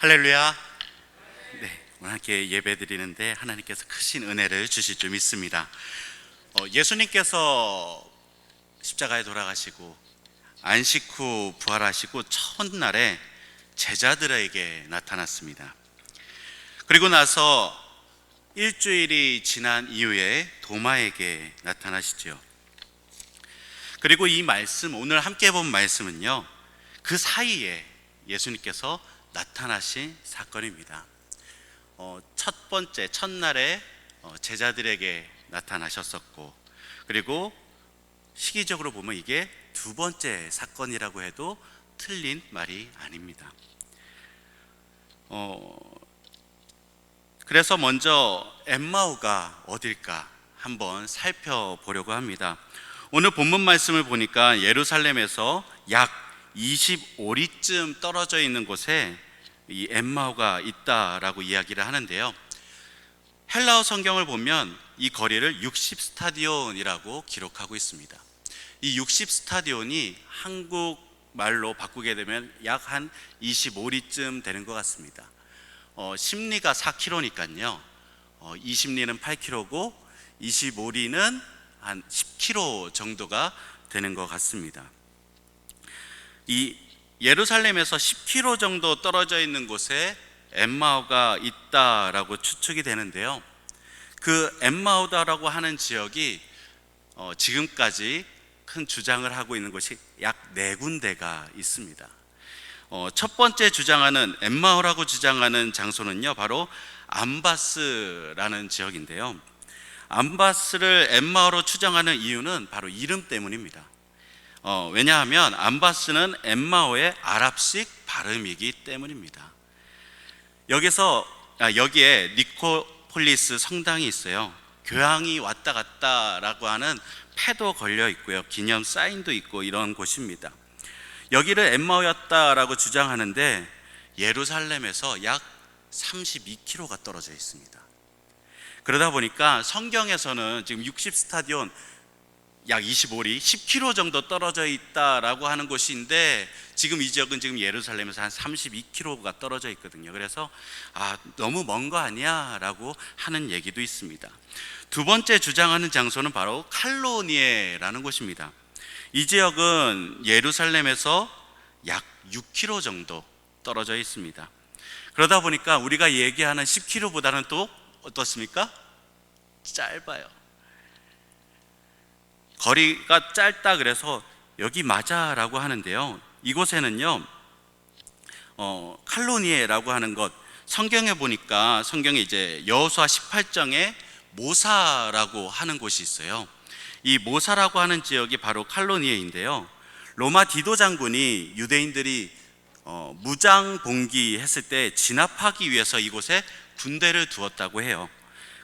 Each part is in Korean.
할렐루야. 네, 오늘 함께 예배 드리는데 하나님께서 크신 은혜를 주실 줄 믿습니다. 예수님께서 십자가에 돌아가시고 안식 후 부활하시고 첫날에 제자들에게 나타났습니다. 그리고 나서 일주일이 지난 이후에 도마에게 나타나시죠. 그리고 이 말씀, 오늘 함께 본 말씀은요, 그 사이에 예수님께서 나타나신 사건입니다. 첫 번째, 첫날에 제자들에게 나타나셨었고, 그리고 시기적으로 보면 이게 두 번째 사건이라고 해도 틀린 말이 아닙니다. 그래서 먼저 엠마오가 어딜까 한번 살펴보려고 합니다. 오늘 본문 말씀을 보니까 예루살렘에서 약 25리쯤 떨어져 있는 곳에 이 엠마오가 있다라고 이야기를 하는데요, 헬라어 성경을 보면 이 거리를 60스타디온이라고 기록하고 있습니다. 이 60스타디온이 한국말로 바꾸게 되면 약 한 25리쯤 되는 것 같습니다. 10리가 4km니까요 20리는 8km고 25리는 한 10km 정도가 되는 것 같습니다. 이 예루살렘에서 10km 정도 떨어져 있는 곳에 엠마오가 있다라고 추측이 되는데요, 그 엠마오다라고 하는 지역이 지금까지 큰 주장을 하고 있는 곳이 약 4군데가 있습니다. 첫 번째 주장하는, 엠마오라고 주장하는 장소는요, 바로 암바스라는 지역인데요, 암바스를 엠마오로 추정하는 이유는 바로 이름 때문입니다. 왜냐하면 암바스는 엠마오의 아랍식 발음이기 때문입니다. 여기에 니코폴리스 성당이 있어요. 교황이 왔다 갔다라고 하는 패도 걸려 있고요, 기념 사인도 있고 이런 곳입니다. 여기를 엠마오였다라고 주장하는데 예루살렘에서 약 32km가 떨어져 있습니다. 그러다 보니까 성경에서는 지금 60스타디온 약 25리, 10km 정도 떨어져 있다라고 하는 곳인데, 지금 이 지역은 지금 예루살렘에서 한 32km가 떨어져 있거든요. 그래서 너무 먼 거 아니야 라고 하는 얘기도 있습니다. 두 번째 주장하는 장소는 바로 칼로니에라는 곳입니다. 이 지역은 예루살렘에서 약 6km 정도 떨어져 있습니다. 그러다 보니까 우리가 얘기하는 10km보다는 또 어떻습니까? 짧아요. 거리가 짧다 그래서 여기 맞아 라고 하는데요, 이곳에는요 칼로니에라고 하는 것, 성경에 보니까 성경에 이제 여호수아 18장에 모사라고 하는 곳이 있어요. 이 모사라고 하는 지역이 바로 칼로니에인데요, 로마 디도 장군이 유대인들이 무장 봉기했을 때 진압하기 위해서 이곳에 군대를 두었다고 해요.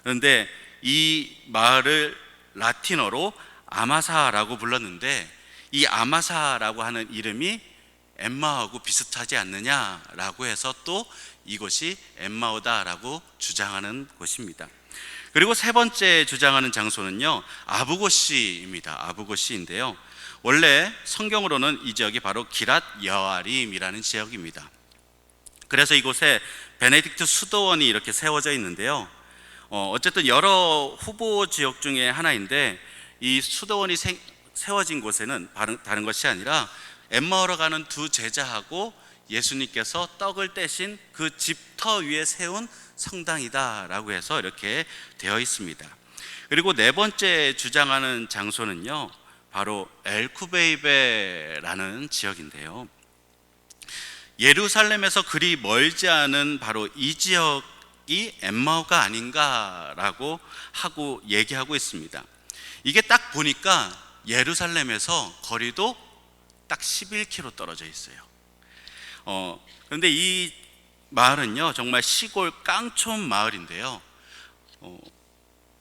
그런데 이 마을을 라틴어로 아마사라고 불렀는데, 이 아마사라고 하는 이름이 엠마오하고 비슷하지 않느냐라고 해서 또 이곳이 엠마오다라고 주장하는 곳입니다. 그리고 세 번째 주장하는 장소는요, 아부고시입니다. 아부고시인데요, 원래 성경으로는 이 지역이 바로 기랏 여아림이라는 지역입니다. 그래서 이곳에 베네딕트 수도원이 이렇게 세워져 있는데요, 어쨌든 여러 후보 지역 중에 하나인데, 이 수도원이 세워진 곳에는 다른 것이 아니라 엠마오로 가는 두 제자하고 예수님께서 떡을 떼신 그 집터 위에 세운 성당이다라고 해서 이렇게 되어 있습니다. 그리고 네 번째 주장하는 장소는요, 바로 엘쿠베이베라는 지역인데요, 예루살렘에서 그리 멀지 않은 바로 이 지역이 엠마오가 아닌가라고 하고 얘기하고 있습니다. 이게 딱 보니까 예루살렘에서 거리도 딱 11km 떨어져 있어요. 그런데 이 마을은요, 정말 시골 깡촌 마을인데요,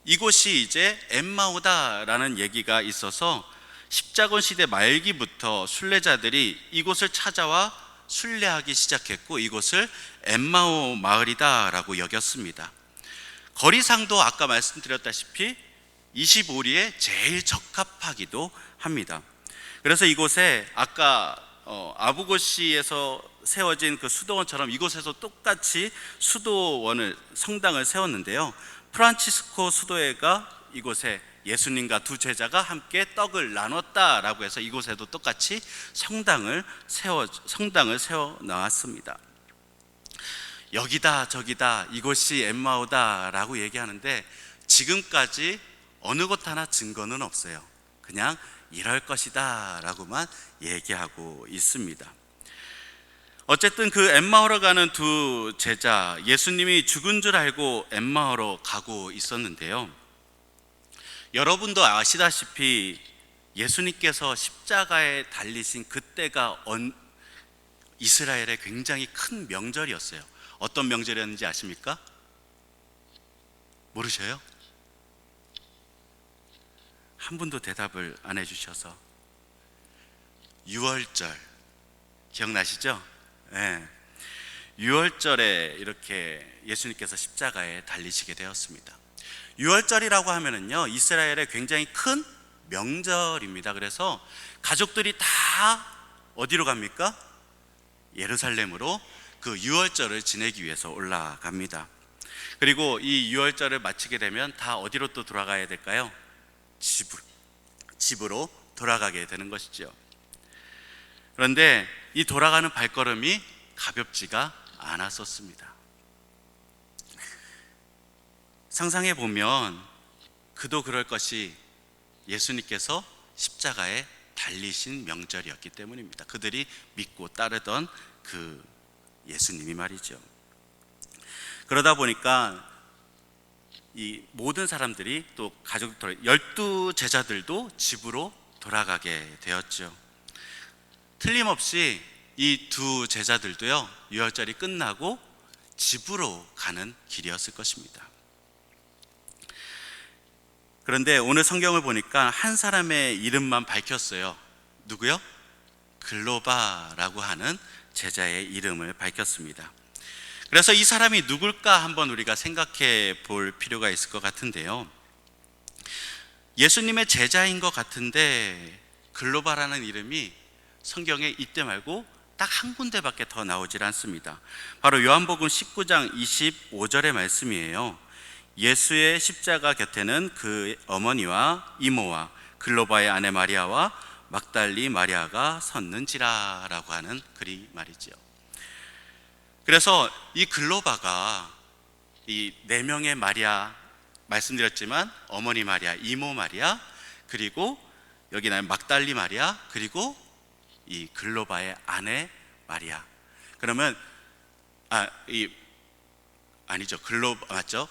이곳이 이제 엠마오다라는 얘기가 있어서 십자군 시대 말기부터 순례자들이 이곳을 찾아와 순례하기 시작했고, 이곳을 엠마오 마을이다라고 여겼습니다. 거리상도 아까 말씀드렸다시피 25리에 제일 적합하기도 합니다. 그래서 이곳에 아까 아부고시에서 세워진 그 수도원처럼 이곳에서 똑같이 성당을 세웠는데요. 프란치스코 수도회가 이곳에 예수님과 두 제자가 함께 떡을 나눴다라고 해서 이곳에도 똑같이 성당을 세워 나왔습니다. 여기다 저기다 이곳이 엠마오다라고 얘기하는데 지금까지 어느 곳 하나 증거는 없어요. 그냥 이럴 것이다 라고만 얘기하고 있습니다. 어쨌든 그 엠마오로 가는 두 제자, 예수님이 죽은 줄 알고 엠마오로 가고 있었는데요. 여러분도 아시다시피 예수님께서 십자가에 달리신 그때가 이스라엘의 굉장히 큰 명절이었어요. 어떤 명절이었는지 아십니까? 모르셔요? 한 분도 대답을 안 해주셔서. 유월절 기억나시죠? 네. 유월절에 이렇게 예수님께서 십자가에 달리시게 되었습니다. 유월절이라고 하면은요, 이스라엘의 굉장히 큰 명절입니다. 그래서 가족들이 다 어디로 갑니까? 예루살렘으로 그 유월절을 지내기 위해서 올라갑니다. 그리고 이 유월절을 마치게 되면 다 어디로 또 돌아가야 될까요? 집으로 돌아가게 되는 것이죠. 그런데 이 돌아가는 발걸음이 가볍지가 않았었습니다. 상상해 보면 그도 그럴 것이 예수님께서 십자가에 달리신 명절이었기 때문입니다. 그들이 믿고 따르던 그 예수님이 말이죠. 그러다 보니까 이 모든 사람들이 또 가족들 12제자들도 집으로 돌아가게 되었죠. 틀림없이 이 두 제자들도요, 유월절이 끝나고 집으로 가는 길이었을 것입니다. 그런데 오늘 성경을 보니까 한 사람의 이름만 밝혔어요. 누구요? 글로바라고 하는 제자의 이름을 밝혔습니다. 그래서 이 사람이 누굴까 한번 우리가 생각해 볼 필요가 있을 것 같은데요. 예수님의 제자인 것 같은데 글로바라는 이름이 성경에 이때 말고 딱 한 군데밖에 더 나오질 않습니다. 바로 요한복음 19장 25절의 말씀이에요. 예수의 십자가 곁에는 그 어머니와 이모와 글로바의 아내 마리아와 막달리 마리아가 섰는지라 라고 하는 글이 말이죠. 그래서 이 글로바가 이 네 명의 마리아 말씀드렸지만 어머니 마리아, 이모 마리아, 그리고 여기 나온 막달리 마리아, 그리고 이 글로바의 아내 마리아. 그러면 아니죠. 글로바 맞죠?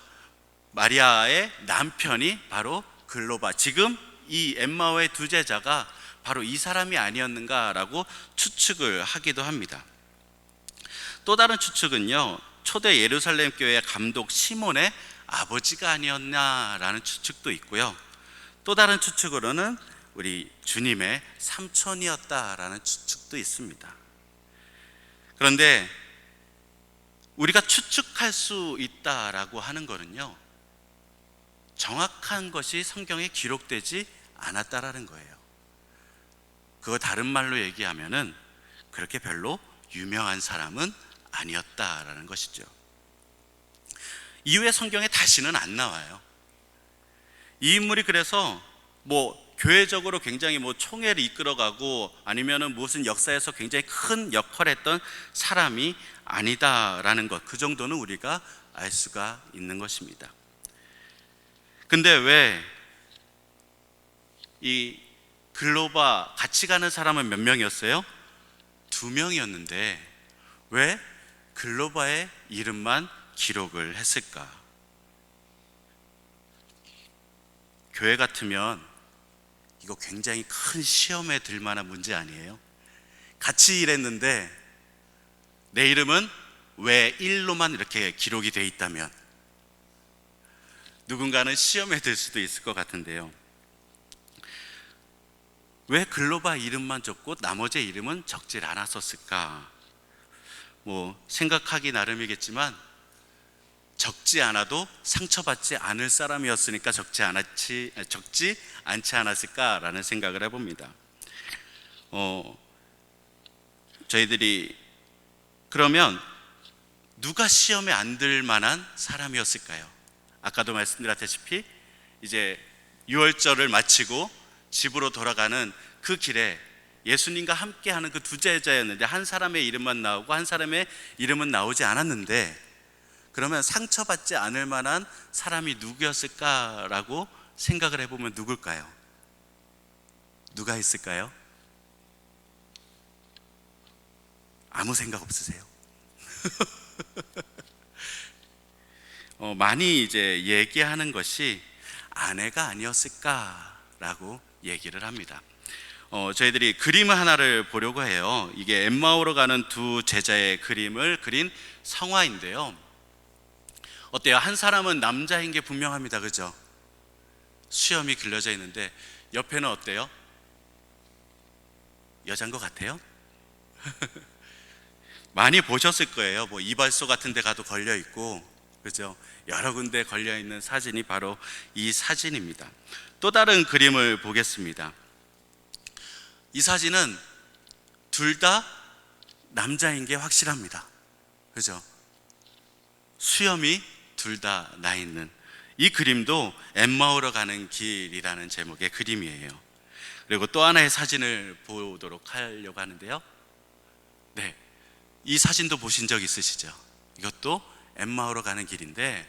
마리아의 남편이 바로 글로바. 지금 이 엠마오의 두 제자가 바로 이 사람이 아니었는가라고 추측을 하기도 합니다. 또 다른 추측은요, 초대 예루살렘 교회 감독 시몬의 아버지가 아니었나라는 추측도 있고요. 또 다른 추측으로는 우리 주님의 삼촌이었다라는 추측도 있습니다. 그런데 우리가 추측할 수 있다라고 하는 것은요, 정확한 것이 성경에 기록되지 않았다라는 거예요. 그거 다른 말로 얘기하면은 그렇게 별로 유명한 사람은 아니었다라는 것이죠. 이후에 성경에 다시는 안 나와요. 이 인물이 그래서 교회적으로 굉장히 총회를 이끌어가고 아니면은 무슨 역사에서 굉장히 큰 역할을 했던 사람이 아니다라는 것, 그 정도는 우리가 알 수가 있는 것입니다. 근데 왜 이 글로바 같이 가는 사람은 몇 명이었어요? 2명이었는데 왜 글로바의 이름만 기록을 했을까? 교회 같으면 이거 굉장히 큰 시험에 들 만한 문제 아니에요? 같이 일했는데 내 이름은 왜 1로만 이렇게 기록이 돼 있다면 누군가는 시험에 들 수도 있을 것 같은데요. 왜 글로바 이름만 적고 나머지 이름은 적질 않았었을까? 생각하기 나름이겠지만 적지 않아도 상처받지 않을 사람이었으니까 적지 않지 않았을까라는 생각을 해봅니다. 저희들이 그러면 누가 시험에 안 들 만한 사람이었을까요? 아까도 말씀드렸다시피 이제 유월절을 마치고 집으로 돌아가는 그 길에 예수님과 함께하는 그 두 제자였는데 한 사람의 이름만 나오고 한 사람의 이름은 나오지 않았는데, 그러면 상처받지 않을 만한 사람이 누구였을까라고 생각을 해보면 누굴까요? 누가 있을까요? 아무 생각 없으세요? 많이 이제 얘기하는 것이 아내가 아니었을까라고 얘기를 합니다. 저희들이 그림 하나를 보려고 해요. 이게 엠마오로 가는 두 제자의 그림을 그린 성화인데요. 어때요? 한 사람은 남자인 게 분명합니다. 그죠? 수염이 길러져 있는데 옆에는 어때요? 여자인 것 같아요? 많이 보셨을 거예요. 뭐 이발소 같은 데 가도 걸려 있고, 그죠? 여러 군데 걸려 있는 사진이 바로 이 사진입니다. 또 다른 그림을 보겠습니다. 이 사진은 둘 다 남자인 게 확실합니다. 그죠? 수염이 둘 다 나 있는 이 그림도 엠마오로 가는 길이라는 제목의 그림이에요. 그리고 또 하나의 사진을 보도록 하려고 하는데요. 네, 이 사진도 보신 적 있으시죠? 이것도 엠마오로 가는 길인데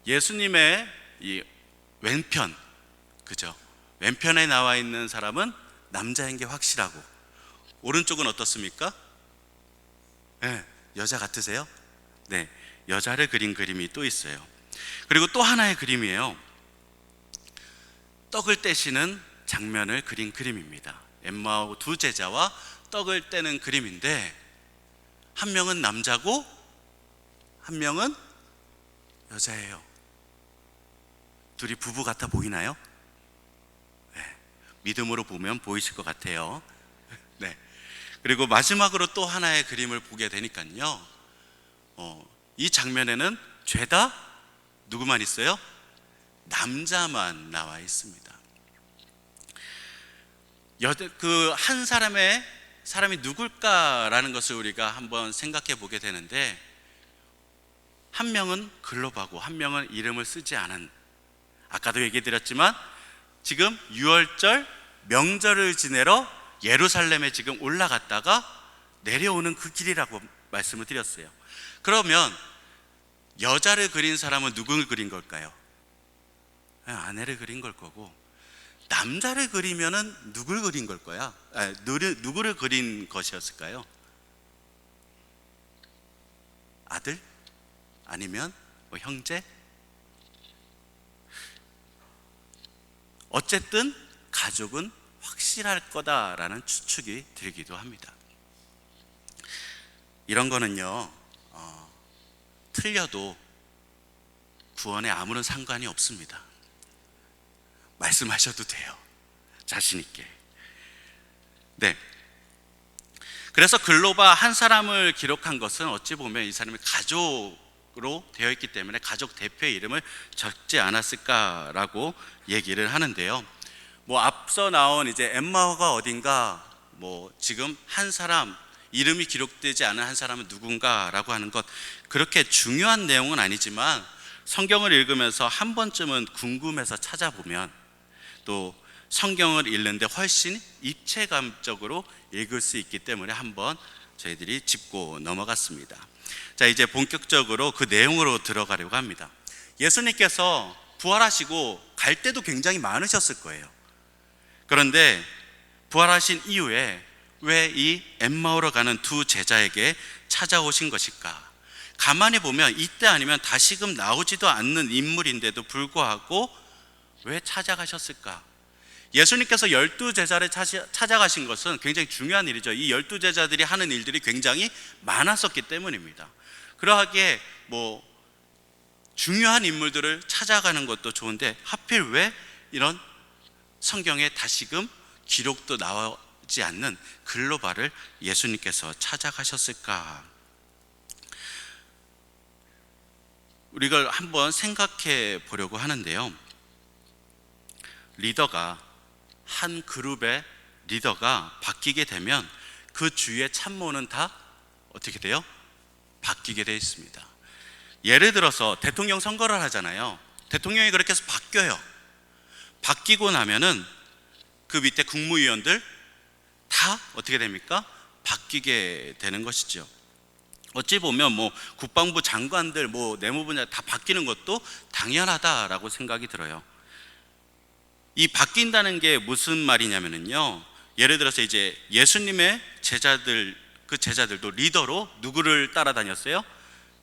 예수님의 이 왼편, 그죠? 왼편에 나와 있는 사람은 남자인 게 확실하고 오른쪽은 어떻습니까? 네, 여자 같으세요? 네, 여자를 그린 그림이 또 있어요. 그리고 또 하나의 그림이에요. 떡을 떼시는 장면을 그린 그림입니다. 엠마오 두 제자와 떡을 떼는 그림인데 한 명은 남자고 한 명은 여자예요. 둘이 부부 같아 보이나요? 네, 믿음으로 보면 보이실 것 같아요. 네. 그리고 마지막으로 또 하나의 그림을 보게 되니까요, 이 장면에는 죄다 누구만 있어요? 남자만 나와 있습니다. 그 한 사람이 누굴까라는 것을 우리가 한번 생각해 보게 되는데, 한 명은 글로바고 한 명은 이름을 쓰지 않은, 아까도 얘기 드렸지만 지금 유월절 명절을 지내러 예루살렘에 지금 올라갔다가 내려오는 그 길이라고 말씀을 드렸어요. 그러면 여자를 그린 사람은 누굴 그린 걸까요? 아내를 그린 걸 거고, 남자를 그리면은 누굴 그린 걸 거야? 누구를 그린 것이었을까요? 아들? 아니면 뭐 형제? 어쨌든 가족은 확실할 거다라는 추측이 들기도 합니다. 이런 거는요, 틀려도 구원에 아무런 상관이 없습니다. 말씀하셔도 돼요, 자신 있게. 네. 그래서 글로바 한 사람을 기록한 것은 어찌 보면 이 사람이 가족으로 되어 있기 때문에 가족 대표의 이름을 적지 않았을까라고 얘기를 하는데요. 뭐 앞서 나온 이제 엠마오가 어딘가, 뭐 지금 한 사람 이름이 기록되지 않은 한 사람은 누군가라고 하는 것, 그렇게 중요한 내용은 아니지만 성경을 읽으면서 한 번쯤은 궁금해서 찾아보면 또 성경을 읽는데 훨씬 입체감적으로 읽을 수 있기 때문에 한번 저희들이 짚고 넘어갔습니다. 자, 이제 본격적으로 그 내용으로 들어가려고 합니다. 예수님께서 부활하시고 갈 때도 굉장히 많으셨을 거예요. 그런데 부활하신 이후에 왜 이 엠마오로 가는 두 제자에게 찾아오신 것일까? 가만히 보면 이때 아니면 다시금 나오지도 않는 인물인데도 불구하고 왜 찾아가셨을까? 예수님께서 12제자를 찾아가신 것은 굉장히 중요한 일이죠. 이 12제자들이 하는 일들이 굉장히 많았었기 때문입니다. 그러하기에 뭐 중요한 인물들을 찾아가는 것도 좋은데 하필 왜 이런 성경에 다시금 기록도 나오지 않는 글로바를 예수님께서 찾아가셨을까? 우리가 한번 생각해 보려고 하는데요. 한 그룹의 리더가 바뀌게 되면 그 주위의 참모는 다 어떻게 돼요? 바뀌게 되어 있습니다. 예를 들어서 대통령 선거를 하잖아요. 대통령이 그렇게 해서 바뀌어요. 바뀌고 나면은 그 밑에 국무위원들 다 어떻게 됩니까? 바뀌게 되는 것이죠. 어찌 보면 뭐 국방부 장관들, 뭐 내무부장 다 바뀌는 것도 당연하다라고 생각이 들어요. 이 바뀐다는 게 무슨 말이냐면요, 예를 들어서 이제 예수님의 제자들, 그 제자들도 리더로 누구를 따라다녔어요?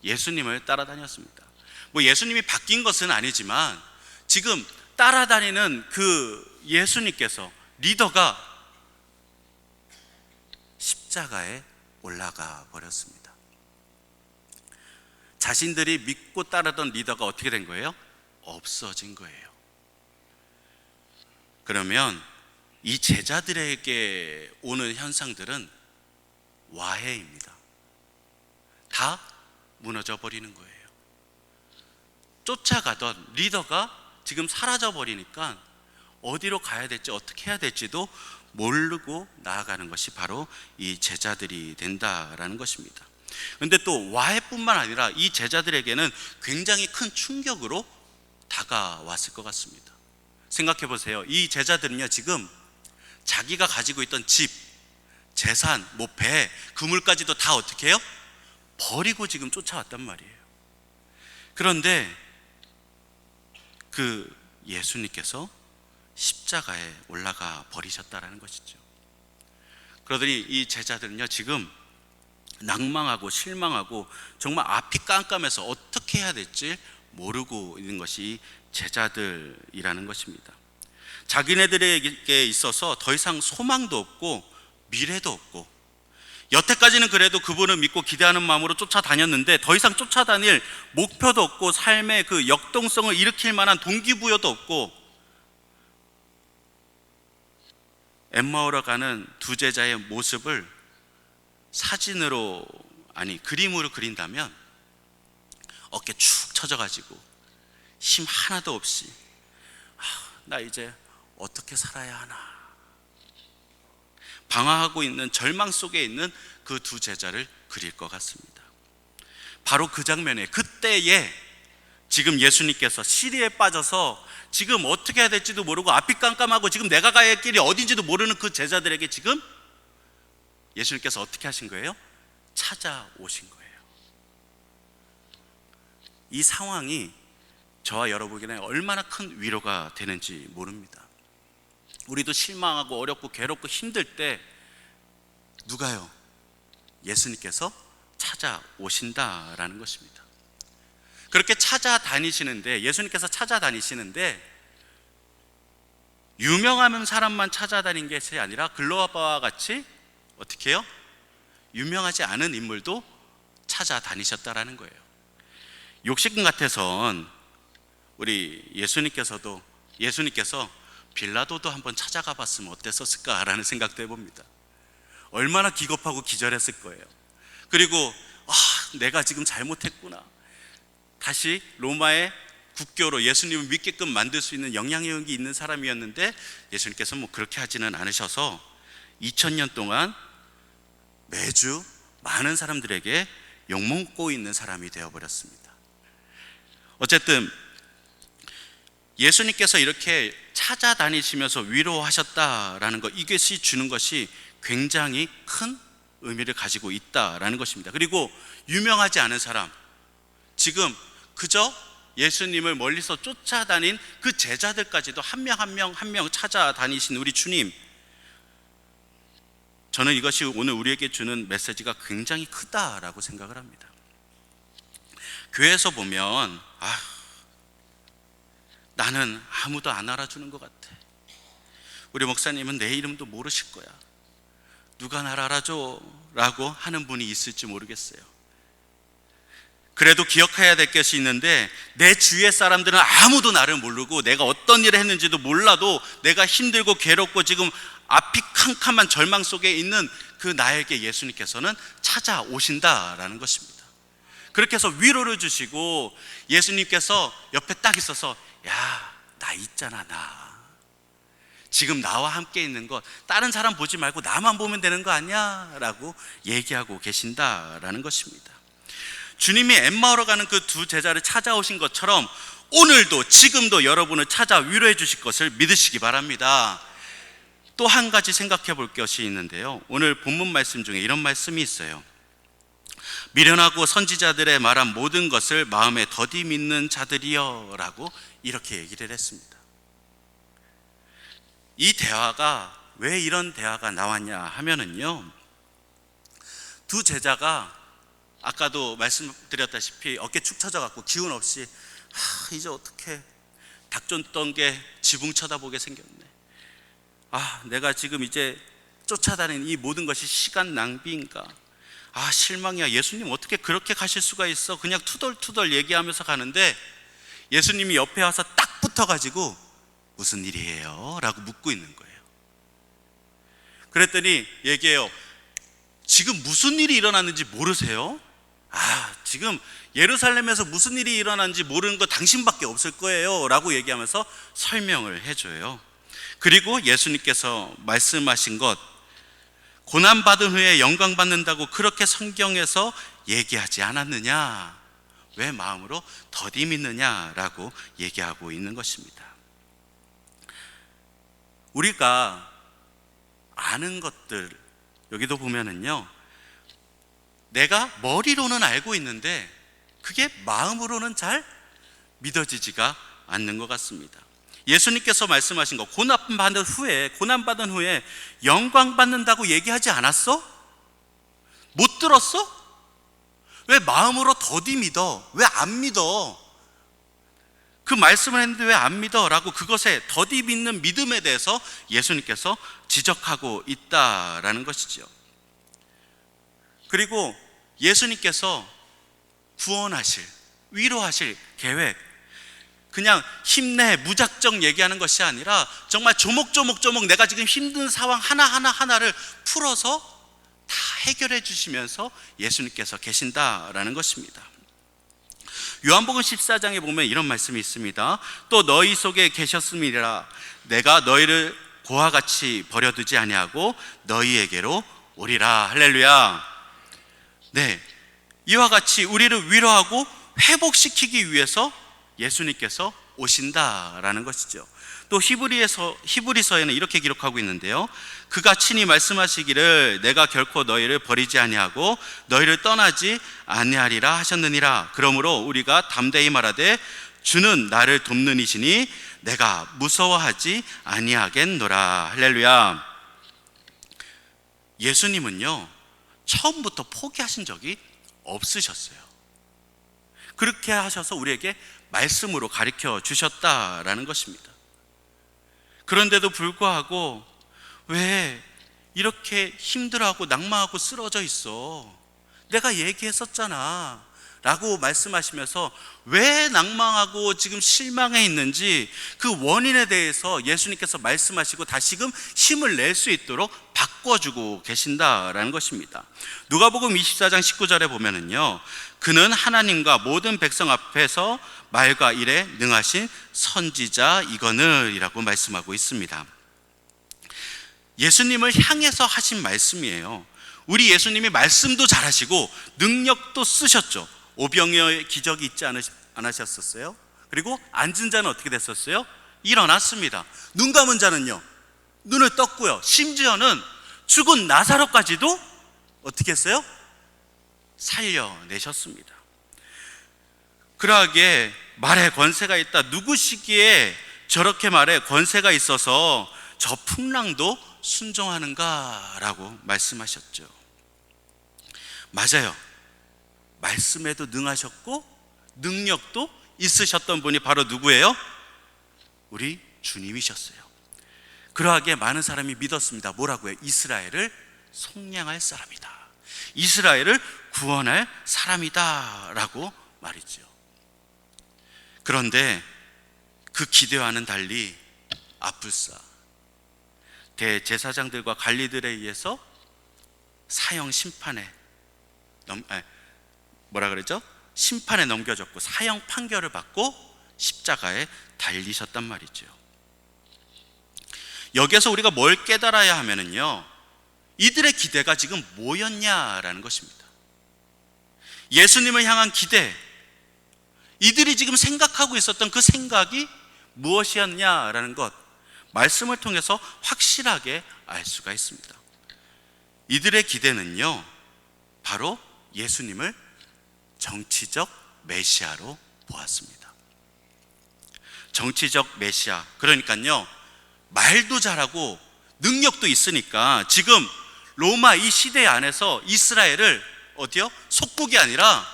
예수님을 따라다녔습니다. 뭐 예수님이 바뀐 것은 아니지만 지금 따라다니는 그 예수님께서, 리더가 십자가에 올라가 버렸습니다. 자신들이 믿고 따르던 리더가 어떻게 된 거예요? 없어진 거예요. 그러면 이 제자들에게 오는 현상들은 와해입니다. 다 무너져 버리는 거예요. 쫓아가던 리더가 지금 사라져 버리니까 어디로 가야 될지, 어떻게 해야 될지도 모르고 나아가는 것이 바로 이 제자들이 된다라는 것입니다. 그런데 또 와해뿐만 아니라 이 제자들에게는 굉장히 큰 충격으로 다가왔을 것 같습니다. 생각해 보세요. 이 제자들은요, 지금 자기가 가지고 있던 집, 재산, 뭐 배, 그물까지도 다 어떻게 해요? 버리고 지금 쫓아왔단 말이에요. 그런데 그 예수님께서 십자가에 올라가 버리셨다라는 것이죠. 그러더니 이 제자들은요, 지금 낭망하고 실망하고 정말 앞이 깜깜해서 어떻게 해야 될지 모르고 있는 것이 제자들이라는 것입니다. 자기네들에게 있어서 더 이상 소망도 없고 미래도 없고, 여태까지는 그래도 그분을 믿고 기대하는 마음으로 쫓아다녔는데 더 이상 쫓아다닐 목표도 없고, 삶의 그 역동성을 일으킬 만한 동기부여도 없고, 엠마오로 가는 두 제자의 모습을 사진으로, 아니 그림으로 그린다면 어깨 축 처져가지고 힘 하나도 없이 나 이제 어떻게 살아야 하나, 방황하고 있는, 절망 속에 있는 그 두 제자를 그릴 것 같습니다. 바로 그 장면에, 그때에 지금 예수님께서 시리에 빠져서 지금 어떻게 해야 될지도 모르고 앞이 깜깜하고 지금 내가 가야 할 길이 어딘지도 모르는 그 제자들에게 지금 예수님께서 어떻게 하신 거예요? 찾아오신 거예요. 이 상황이 저와 여러분에게 얼마나 큰 위로가 되는지 모릅니다. 우리도 실망하고 어렵고 괴롭고 힘들 때 누가요? 예수님께서 찾아오신다라는 것입니다. 그렇게 찾아다니시는데, 예수님께서 찾아다니시는데 유명한 사람만 찾아다닌 것이 아니라 글로바와 같이 어떻게 해요? 유명하지 않은 인물도 찾아다니셨다라는 거예요. 욕심 같아선 우리 예수님께서 빌라도도 한번 찾아가 봤으면 어땠었을까라는 생각도 해봅니다. 얼마나 기겁하고 기절했을 거예요. 그리고 내가 지금 잘못했구나, 다시 로마의 국교로 예수님을 믿게끔 만들 수 있는 영향력이 있는 사람이었는데 예수님께서 뭐 그렇게 하지는 않으셔서 2000년 동안 매주 많은 사람들에게 욕먹고 있는 사람이 되어버렸습니다. 어쨌든 예수님께서 이렇게 찾아다니시면서 위로하셨다라는 것, 이것이 주는 것이 굉장히 큰 의미를 가지고 있다라는 것입니다. 그리고 유명하지 않은 사람, 지금 그저 예수님을 멀리서 쫓아다닌 그 제자들까지도 한 명 한 명 찾아다니신 우리 주님, 저는 이것이 오늘 우리에게 주는 메시지가 굉장히 크다라고 생각을 합니다. 교회에서 보면 나는 아무도 안 알아주는 것 같아, 우리 목사님은 내 이름도 모르실 거야, 누가 나를 알아줘? 라고 하는 분이 있을지 모르겠어요. 그래도 기억해야 될 것이 있는데, 내 주위의 사람들은 아무도 나를 모르고 내가 어떤 일을 했는지도 몰라도 내가 힘들고 괴롭고 지금 앞이 캄캄한 절망 속에 있는 그 나에게 예수님께서는 찾아오신다라는 것입니다. 그렇게 해서 위로를 주시고, 예수님께서 옆에 딱 있어서 야, 나 있잖아, 나 지금 나와 함께 있는 것, 다른 사람 보지 말고 나만 보면 되는 거 아니야? 라고 얘기하고 계신다라는 것입니다. 주님이 엠마오로 가는 그 두 제자를 찾아오신 것처럼 오늘도 지금도 여러분을 찾아 위로해 주실 것을 믿으시기 바랍니다. 또 한 가지 생각해 볼 것이 있는데요, 오늘 본문 말씀 중에 이런 말씀이 있어요. 미련하고 선지자들의 말한 모든 것을 마음에 더디 믿는 자들이여 라고 이렇게 얘기를 했습니다. 이 대화가 왜 이런 대화가 나왔냐 하면은요, 두 제자가 아까도 말씀드렸다시피 어깨 축 처져갖고 기운 없이 이제 어떻게 닭 쫓던 게 지붕 쳐다보게 생겼네. 내가 지금 이제 쫓아다니는 이 모든 것이 시간 낭비인가? 실망이야. 예수님 어떻게 그렇게 가실 수가 있어? 그냥 투덜투덜 얘기하면서 가는데 예수님이 옆에 와서 딱 붙어가지고 무슨 일이에요? 라고 묻고 있는 거예요. 그랬더니 얘기해요. 지금 무슨 일이 일어났는지 모르세요? 지금 예루살렘에서 무슨 일이 일어났는지 모르는 거 당신밖에 없을 거예요 라고 얘기하면서 설명을 해줘요. 그리고 예수님께서 말씀하신 것, 고난받은 후에 영광 받는다고 그렇게 성경에서 얘기하지 않았느냐? 왜 마음으로 더디 믿느냐라고 얘기하고 있는 것입니다. 우리가 아는 것들, 여기도 보면은요, 내가 머리로는 알고 있는데 그게 마음으로는 잘 믿어지지가 않는 것 같습니다. 예수님께서 말씀하신 거, 고난받은 후에 영광 받는다고 얘기하지 않았어? 못 들었어? 왜 마음으로 더디 믿어? 왜 안 믿어? 그 말씀을 했는데 왜 안 믿어? 라고 그것에 더디 믿는 믿음에 대해서 예수님께서 지적하고 있다라는 것이죠. 그리고 예수님께서 구원하실, 위로하실 계획, 그냥 힘내 무작정 얘기하는 것이 아니라 정말 조목조목 내가 지금 힘든 상황 하나를 풀어서 다 해결해 주시면서 예수님께서 계신다라는 것입니다. 요한복음 14장에 보면 이런 말씀이 있습니다. 또 너희 속에 계셨음이라 내가 너희를 고와 같이 버려두지 아니하고 너희에게로 오리라. 할렐루야. 네, 이와 같이 우리를 위로하고 회복시키기 위해서 예수님께서 오신다라는 것이죠. 또 히브리서에는 이렇게 기록하고 있는데요, 그가 친히 말씀하시기를 내가 결코 너희를 버리지 아니하고 너희를 떠나지 아니하리라 하셨느니라. 그러므로 우리가 담대히 말하되 주는 나를 돕는 이시니 내가 무서워하지 아니하겠노라. 할렐루야. 예수님은요, 처음부터 포기하신 적이 없으셨어요. 그렇게 하셔서 우리에게 말씀으로 가르쳐 주셨다라는 것입니다. 그런데도 불구하고 왜 이렇게 힘들어하고 낭망하고 쓰러져 있어? 내가 얘기했었잖아 라고 말씀하시면서 왜 낭망하고 지금 실망해 있는지 그 원인에 대해서 예수님께서 말씀하시고 다시금 힘을 낼 수 있도록 바꿔주고 계신다라는 것입니다. 누가복음 24장 19절에 보면은요, 그는 하나님과 모든 백성 앞에서 말과 일에 능하신 선지자이거늘이라고 말씀하고 있습니다. 예수님을 향해서 하신 말씀이에요. 우리 예수님이 말씀도 잘하시고 능력도 쓰셨죠. 오병이어의 기적이 있지 않으셨었어요? 그리고 앉은 자는 어떻게 됐었어요? 일어났습니다. 눈 감은 자는요, 눈을 떴고요. 심지어는 죽은 나사로까지도 어떻게 했어요? 살려내셨습니다. 그러하게 말에 권세가 있다. 누구시기에 저렇게 말에 권세가 있어서 저 풍랑도 순종하는가? 라고 말씀하셨죠. 맞아요. 말씀에도 능하셨고 능력도 있으셨던 분이 바로 누구예요? 우리 주님이셨어요. 그러하게 많은 사람이 믿었습니다. 뭐라고요? 이스라엘을 속량할 사람이다, 이스라엘을 구원할 사람이다 라고 말이죠. 그런데 그 기대와는 달리 아뿔싸 대제사장들과 관리들에 의해서 사형 심판에 심판에 넘겨졌고 사형 판결을 받고 십자가에 달리셨단 말이죠. 여기에서 우리가 뭘 깨달아야 하면은요, 이들의 기대가 지금 뭐였냐라는 것입니다. 예수님을 향한 기대, 이들이 지금 생각하고 있었던 그 생각이 무엇이었냐라는 것, 말씀을 통해서 확실하게 알 수가 있습니다. 이들의 기대는요, 바로 예수님을 정치적 메시아로 보았습니다. 정치적 메시아, 그러니까요, 말도 잘하고 능력도 있으니까 지금 로마 이 시대 안에서 이스라엘을 어디요? 속국이 아니라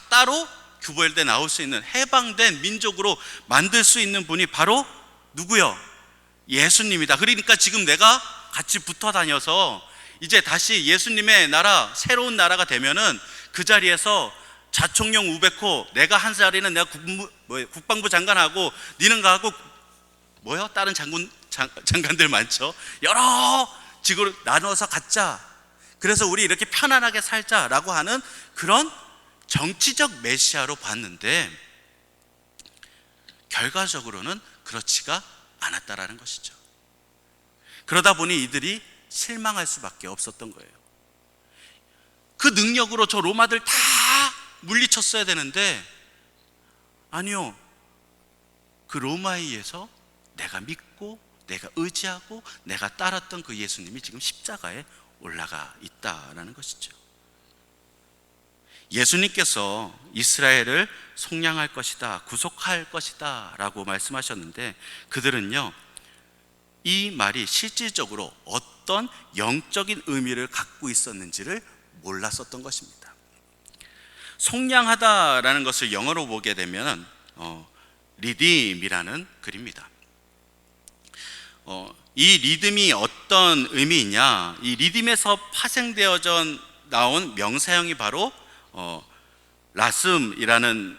따로 구별돼 나올 수 있는 해방된 민족으로 만들 수 있는 분이 바로 누구요? 예수님이다. 그러니까 지금 내가 같이 붙어 다녀서 이제 다시 예수님의 나라, 새로운 나라가 되면은 그 자리에서 자총령 우베코, 내가 한 자리는 내가 국방부 장관하고 니는 가고 다른 장관들 많죠. 여러 직으로 나눠서 갖자. 그래서 우리 이렇게 편안하게 살자라고 하는 그런 정치적 메시아로 봤는데, 결과적으로는 그렇지가 않았다라는 것이죠. 그러다 보니 이들이 실망할 수밖에 없었던 거예요. 그 능력으로 저 로마들 다 물리쳤어야 되는데, 아니요, 그 로마에 의해서 내가 믿고 내가 의지하고 내가 따랐던 그 예수님이 지금 십자가에 올라가 있다라는 것이죠. 예수님께서 이스라엘을 속량할 것이다, 구속할 것이다 라고 말씀하셨는데, 그들은요, 이 말이 실질적으로 어떤 영적인 의미를 갖고 있었는지를 몰랐었던 것입니다. 속량하다라는 것을 영어로 보게 되면 리딤이라는 글입니다. 이 리듬이 어떤 의미이냐, 이 리듬에서 파생되어져 나온 명사형이 바로 라슴이라는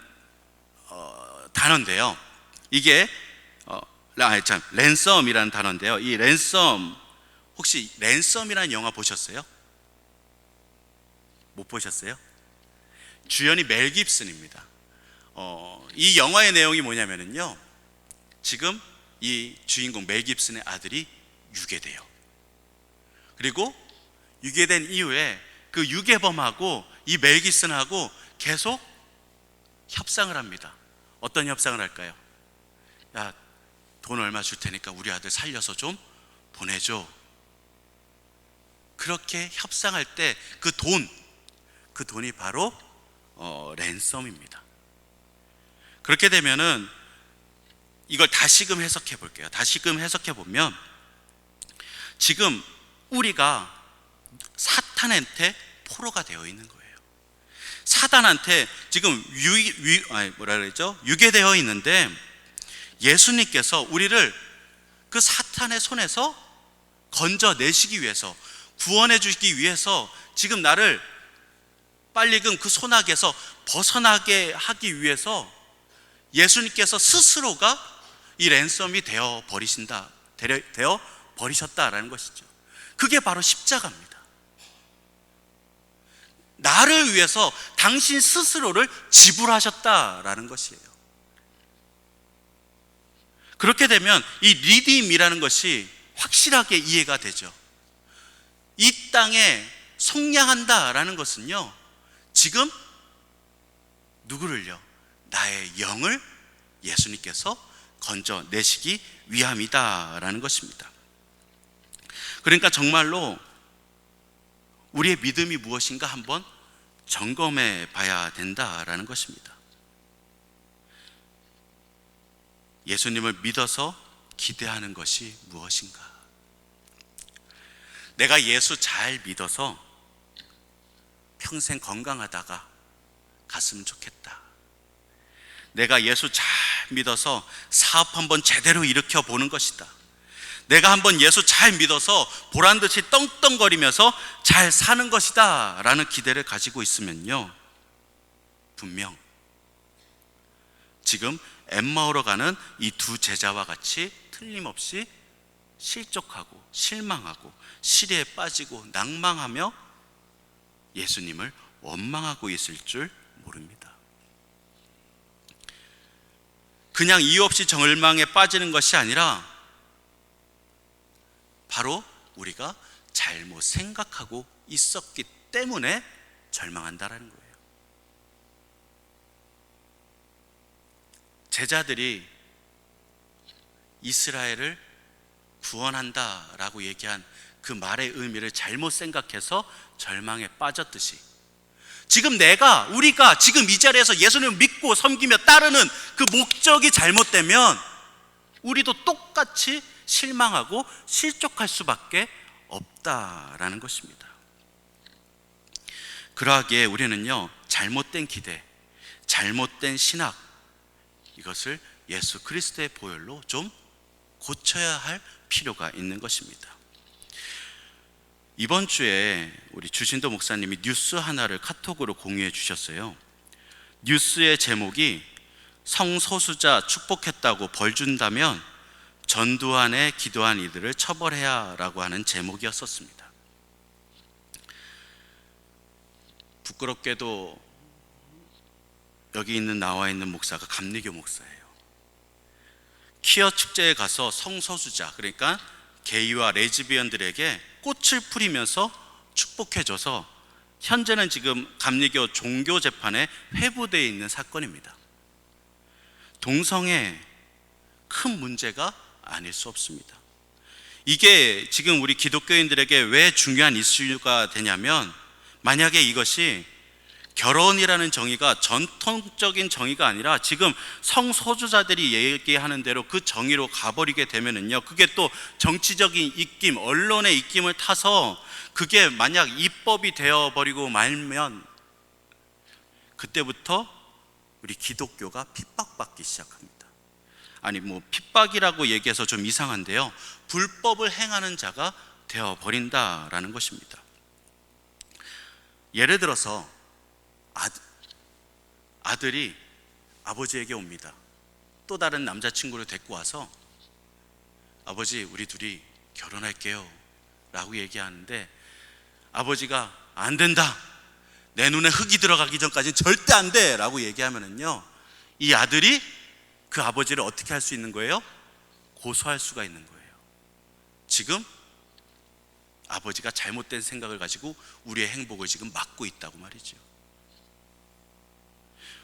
단어인데요. 이게 랜섬이라는 단어인데요. 이 랜섬, 혹시 랜섬이라는 영화 보셨어요? 못 보셨어요? 주연이 멜 깁슨입니다. 이 영화의 내용이 뭐냐면요, 지금 이 주인공 멜 깁슨의 아들이 유괴돼요. 그리고 유괴된 이후에 그 유괴범하고 이 멜 깁슨하고 계속 협상을 합니다. 어떤 협상을 할까요? 야, 돈 얼마 줄 테니까 우리 아들 살려서 좀 보내줘. 그렇게 협상할 때 그 돈이 바로 랜섬입니다. 그렇게 되면은 이걸 다시금 해석해 볼게요. 다시금 해석해 보면, 지금 우리가 사탄한테 포로가 되어 있는 거예요. 사탄한테 지금 유괴되어 있는데, 예수님께서 우리를 그 사탄의 손에서 건져내시기 위해서, 구원해 주시기 위해서 지금 나를 빨리금 그 손아귀에서 벗어나게 하기 위해서 예수님께서 스스로가 이 랜섬이 되어 버리셨다라는 것이죠. 그게 바로 십자가입니다. 나를 위해서 당신 스스로를 지불하셨다라는 것이에요. 그렇게 되면 이 리딤이라는 것이 확실하게 이해가 되죠. 이 땅에 속량한다라는 것은요, 지금 누구를요? 나의 영을 예수님께서 건져내시기 위함이다라는 것입니다. 그러니까 정말로 우리의 믿음이 무엇인가 한번 점검해 봐야 된다라는 것입니다. 예수님을 믿어서 기대하는 것이 무엇인가? 내가 예수 잘 믿어서 평생 건강하다가 갔으면 좋겠다. 내가 예수 잘 믿어서 사업 한번 제대로 일으켜 보는 것이다. 내가 한번 예수 잘 믿어서 보란듯이 떵떵거리면서 잘 사는 것이다 라는 기대를 가지고 있으면요, 분명 지금 엠마오로 가는 이 두 제자와 같이 틀림없이 실족하고 실망하고 시리에 빠지고 낭망하며 예수님을 원망하고 있을 줄 모릅니다. 그냥 이유 없이 절망에 빠지는 것이 아니라 바로 우리가 잘못 생각하고 있었기 때문에 절망한다라는 거예요. 제자들이 이스라엘을 구원한다라고 얘기한 그 말의 의미를 잘못 생각해서 절망에 빠졌듯이, 지금 우리가 지금 이 자리에서 예수님을 믿고 섬기며 따르는 그 목적이 잘못되면 우리도 똑같이 실망하고 실족할 수밖에 없다라는 것입니다. 그러하기에 우리는요, 잘못된 기대, 잘못된 신학, 이것을 예수 그리스도의 보혈로 좀 고쳐야 할 필요가 있는 것입니다. 이번 주에 우리 주신도 목사님이 뉴스 하나를 카톡으로 공유해 주셨어요. 뉴스의 제목이 성소수자 축복했다고 벌 준다면 전두환에 기도한 이들을 처벌해야 라고 하는 제목이었었습니다. 부끄럽게도 여기 나와 있는 목사가 감리교 목사예요. 퀴어 축제에 가서 성소수자, 그러니까 게이와 레즈비언들에게 꽃을 뿌리면서 축복해줘서 현재는 지금 감리교 종교 재판에 회부되어 있는 사건입니다. 동성애 큰 문제가 아닐 수 없습니다. 이게 지금 우리 기독교인들에게 왜 중요한 이슈가 되냐면, 만약에 이것이 결혼이라는 정의가 전통적인 정의가 아니라 지금 성소수자들이 얘기하는 대로 그 정의로 가버리게 되면은요, 그게 또 정치적인 입김, 언론의 입김을 타서 그게 만약 입법이 되어버리고 말면 그때부터 우리 기독교가 핍박받기 시작합니다. 아니 핍박이라고 얘기해서 좀 이상한데요, 불법을 행하는 자가 되어버린다라는 것입니다. 예를 들어서 아들이 아버지에게 옵니다. 또 다른 남자친구를 데리고 와서 아버지, 우리 둘이 결혼할게요 라고 얘기하는데, 아버지가 안 된다, 내 눈에 흙이 들어가기 전까지는 절대 안 돼 라고 얘기하면은요, 이 아들이 그 아버지를 어떻게 할 수 있는 거예요? 고소할 수가 있는 거예요. 지금 아버지가 잘못된 생각을 가지고 우리의 행복을 지금 막고 있다고 말이죠.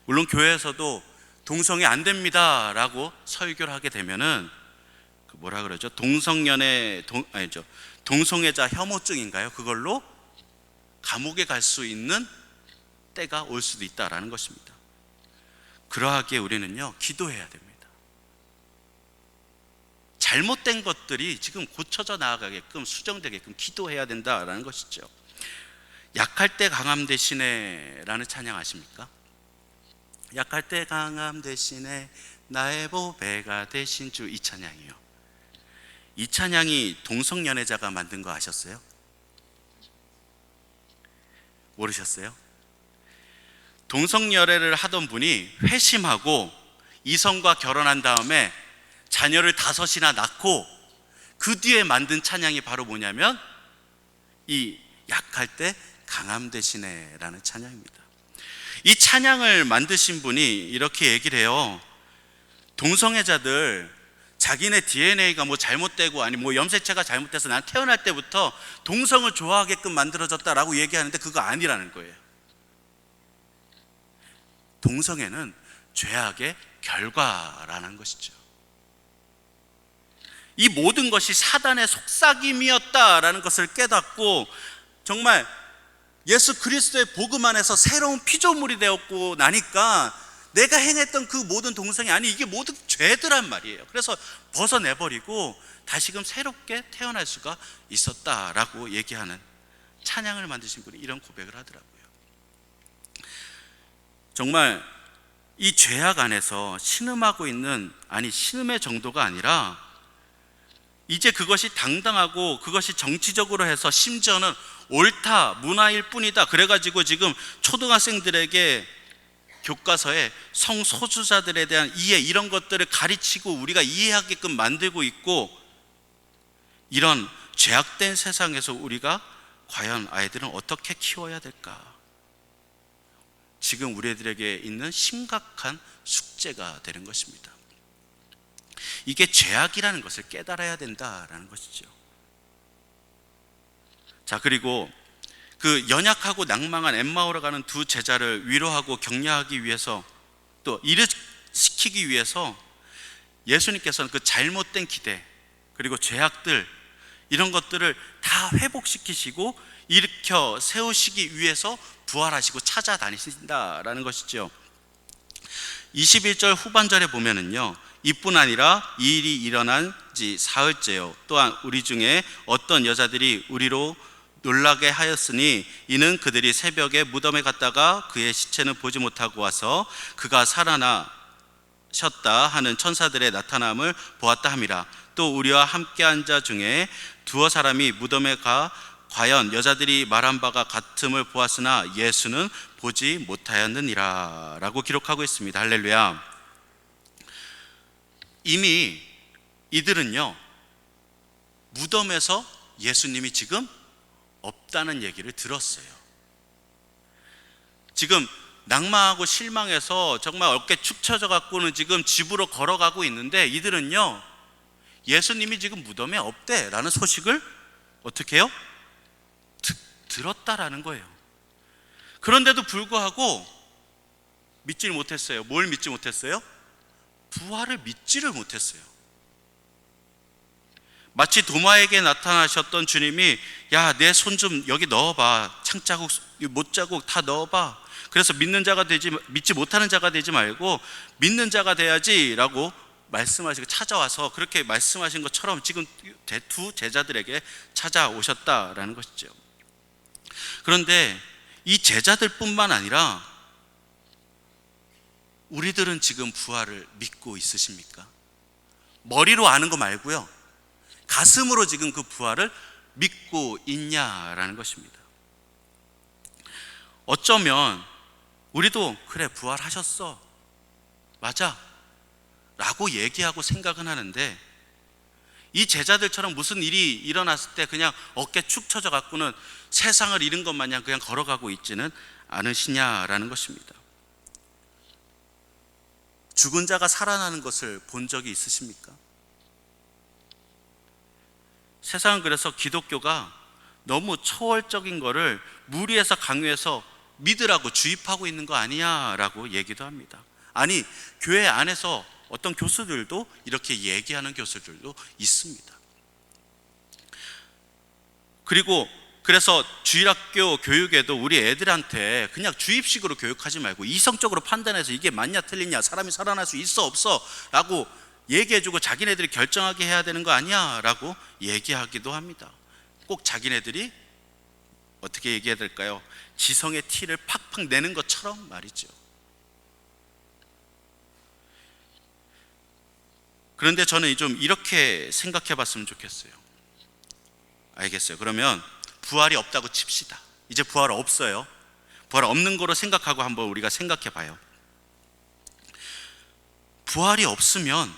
물론 교회에서도 동성애 안 됩니다 라고 설교를 하게 되면은 뭐라 그러죠? 동성애자 혐오증인가요? 그걸로 감옥에 갈 수 있는 때가 올 수도 있다라는 것입니다. 그러하기에 우리는요, 기도해야 됩니다. 잘못된 것들이 지금 고쳐져 나아가게끔, 수정되게끔 기도해야 된다라는 것이죠. 약할 때 강함 대신에 라는 찬양 아십니까? 약할 때 강함 대신에 나의 보배가 되신 주, 이 찬양이요. 이 찬양이 동성연애자가 만든 거 아셨어요? 모르셨어요? 동성연애를 하던 분이 회심하고 이성과 결혼한 다음에 자녀를 5이나 낳고 그 뒤에 만든 찬양이 바로 뭐냐면 이 약할 때 강함 대신에 라는 찬양입니다. 이 찬양을 만드신 분이 이렇게 얘기를 해요. 동성애자들 자기네 DNA가 잘못되고 아니 염색체가 잘못돼서 난 태어날 때부터 동성을 좋아하게끔 만들어졌다라고 얘기하는데 그거 아니라는 거예요. 동성애는 죄악의 결과라는 것이죠. 이 모든 것이 사단의 속삭임이었다라는 것을 깨닫고 정말 예수 그리스도의 복음 안에서 새로운 피조물이 되었고 나니까 내가 행했던 그 모든 동성애, 아니 이게 모두 죄들란 말이에요. 그래서 벗어내버리고 다시금 새롭게 태어날 수가 있었다라고 얘기하는 찬양을 만드신 분이 이런 고백을 하더라고요. 정말 이 죄악 안에서 신음하고 있는, 아니 신음의 정도가 아니라 이제 그것이 당당하고 그것이 정치적으로 해서 심지어는 옳다, 문화일 뿐이다 그래가지고 지금 초등학생들에게 교과서에 성소수자들에 대한 이해, 이런 것들을 가르치고 우리가 이해하게끔 만들고 있고, 이런 죄악된 세상에서 우리가 과연 아이들은 어떻게 키워야 될까? 지금 우리 애들에게 있는 심각한 숙제가 되는 것입니다. 이게 죄악이라는 것을 깨달아야 된다라는 것이죠. 자, 그리고 그 연약하고 낭망한 엠마오로 가는 두 제자를 위로하고 격려하기 위해서, 또 일으키기 위해서 예수님께서는 그 잘못된 기대, 그리고 죄악들, 이런 것들을 다 회복시키시고 일으켜 세우시기 위해서 부활하시고 찾아다니신다라는 것이죠. 21절 후반절에 보면은요, 이뿐 아니라 이 일이 일어난 지 사흘째요, 또한 우리 중에 어떤 여자들이 우리로 놀라게 하였으니 이는 그들이 새벽에 무덤에 갔다가 그의 시체는 보지 못하고 와서 그가 살아나셨다 하는 천사들의 나타남을 보았다 함이라. 또 우리와 함께한 자 중에 두어 사람이 무덤에 가 과연 여자들이 말한 바가 같음을 보았으나 예수는 보지 못하였느니라 라고 기록하고 있습니다. 할렐루야. 이미 이들은요, 무덤에서 예수님이 지금 없다는 얘기를 들었어요. 지금 낭만하고 실망해서 정말 어깨 축 처져 갖고는 지금 집으로 걸어가고 있는데, 이들은요, 예수님이 지금 무덤에 없대라는 소식을 어떻게 해요? 들었다라는 거예요. 그런데도 불구하고 믿지를 못했어요. 뭘 믿지 못했어요? 부활을 믿지를 못했어요. 마치 도마에게 나타나셨던 주님이, 야, 내 손 좀 여기 넣어봐, 창자국, 못자국 다 넣어봐. 그래서 믿지 못하는 자가 되지 말고 믿는 자가 돼야지 라고 말씀하시고 찾아와서 그렇게 말씀하신 것처럼 지금 두 제자들에게 찾아오셨다라는 것이죠. 그런데 이 제자들 뿐만 아니라 우리들은 지금 부활을 믿고 있으십니까? 머리로 아는 거 말고요, 가슴으로 지금 그 부활을 믿고 있냐라는 것입니다. 어쩌면 우리도 그래, 부활하셨어, 맞아 라고 얘기하고 생각은 하는데, 이 제자들처럼 무슨 일이 일어났을 때 그냥 어깨 축 처져 갖고는 세상을 잃은 것 마냥 그냥 걸어가고 있지는 않으시냐라는 것입니다. 죽은 자가 살아나는 것을 본 적이 있으십니까? 세상은 그래서 기독교가 너무 초월적인 거를 무리해서 강요해서 믿으라고 주입하고 있는 거 아니야 라고 얘기도 합니다. 아니, 교회 안에서 어떤 교수들도 이렇게 얘기하는 교수들도 있습니다. 그리고 그래서 주일학교 교육에도 우리 애들한테 그냥 주입식으로 교육하지 말고 이성적으로 판단해서 이게 맞냐 틀리냐, 사람이 살아날 수 있어 없어 라고 얘기해주고 자기네들이 결정하게 해야 되는 거 아니야 라고 얘기하기도 합니다. 꼭 자기네들이 어떻게 얘기해야 될까요? 지성의 티를 팍팍 내는 것처럼 말이죠. 그런데 저는 좀 이렇게 생각해 봤으면 좋겠어요. 알겠어요. 그러면 부활이 없다고 칩시다. 이제 부활 없어요. 부활 없는 거로 생각하고 한번 우리가 생각해 봐요. 부활이 없으면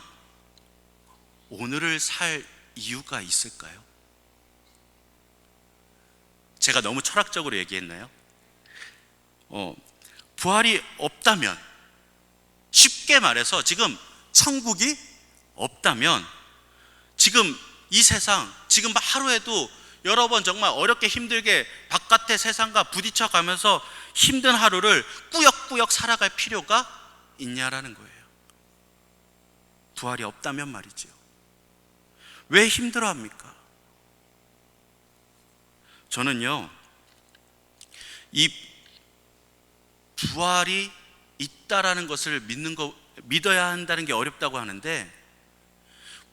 오늘을 살 이유가 있을까요? 제가 너무 철학적으로 얘기했나요? 부활이 없다면, 쉽게 말해서 지금 천국이 없다면 지금 이 세상, 지금 하루에도 여러 번 정말 어렵게 힘들게 바깥의 세상과 부딪혀 가면서 힘든 하루를 꾸역꾸역 살아갈 필요가 있냐라는 거예요. 부활이 없다면 말이죠. 왜 힘들어합니까? 저는요, 이 부활이 있다라는 것을 믿어야 한다는 게 어렵다고 하는데,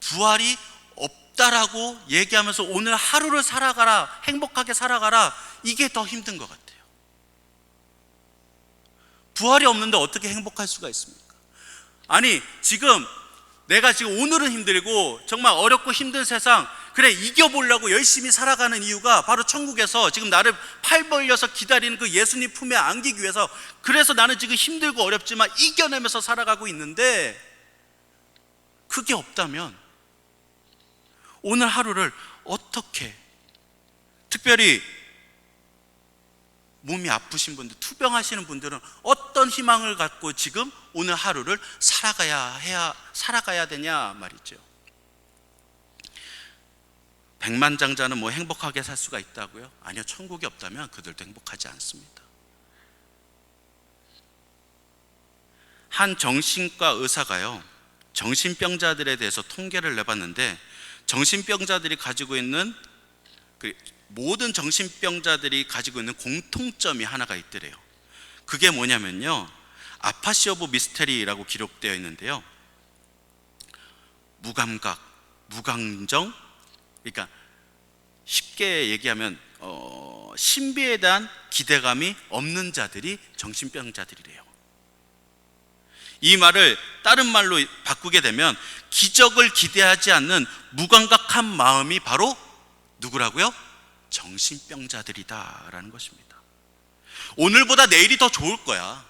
부활이 없다라고 얘기하면서 오늘 하루를 살아가라, 행복하게 살아가라, 이게 더 힘든 것 같아요. 부활이 없는데 어떻게 행복할 수가 있습니까? 아니, 내가 지금 오늘은 힘들고 정말 어렵고 힘든 세상, 그래 이겨보려고 열심히 살아가는 이유가 바로 천국에서 지금 나를 팔 벌려서 기다리는 그 예수님 품에 안기기 위해서, 그래서 나는 지금 힘들고 어렵지만 이겨내면서 살아가고 있는데, 그게 없다면 오늘 하루를 어떻게, 특별히 몸이 아프신 분들, 투병하시는 분들은 어떤 희망을 갖고 지금 오늘 하루를 살아가야 되냐 말이죠. 백만장자는 뭐 행복하게 살 수가 있다고요? 아니요, 천국이 없다면 그들도 행복하지 않습니다. 한 정신과 의사가요, 정신병자들에 대해서 통계를 내봤는데, 정신병자들이 가지고 있는 모든 정신병자들이 가지고 있는 공통점이 하나가 있더래요. 그게 뭐냐면요, 아파시 오브 미스테리라고 기록되어 있는데요, 무감각, 무감정, 그러니까 쉽게 얘기하면 신비에 대한 기대감이 없는 자들이 정신병자들이래요. 이 말을 다른 말로 바꾸게 되면 기적을 기대하지 않는 무감각한 마음이 바로 누구라고요? 정신병자들이다라는 것입니다. 오늘보다 내일이 더 좋을 거야,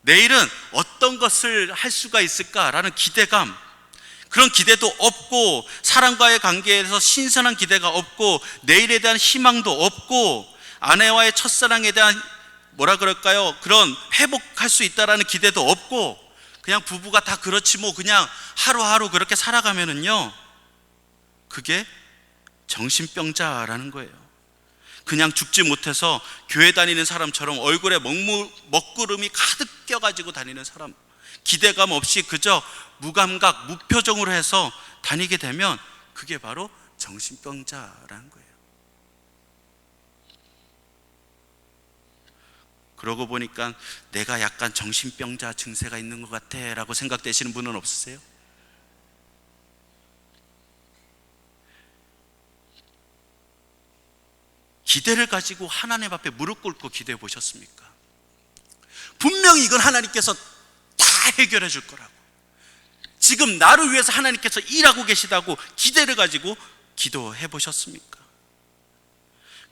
내일은 어떤 것을 할 수가 있을까라는 기대감, 그런 기대도 없고, 사람과의 관계에서 신선한 기대가 없고, 내일에 대한 희망도 없고, 아내와의 첫사랑에 대한 그런 회복할 수 있다라는 기대도 없고, 그냥 부부가 다 그렇지 뭐 그냥 하루하루 그렇게 살아가면은요, 그게 정신병자라는 거예요. 그냥 죽지 못해서 교회 다니는 사람처럼 얼굴에 먹구름이 가득 껴가지고 다니는 사람, 기대감 없이 그저 무감각, 무표정으로 해서 다니게 되면 그게 바로 정신병자라는 거예요. 그러고 보니까 내가 약간 정신병자 증세가 있는 것 같아 라고 생각되시는 분은 없으세요? 기대를 가지고 하나님 앞에 무릎 꿇고 기대해 보셨습니까? 분명히 이건 하나님께서 다 해결해 줄 거라고, 지금 나를 위해서 하나님께서 일하고 계시다고 기대를 가지고 기도해 보셨습니까?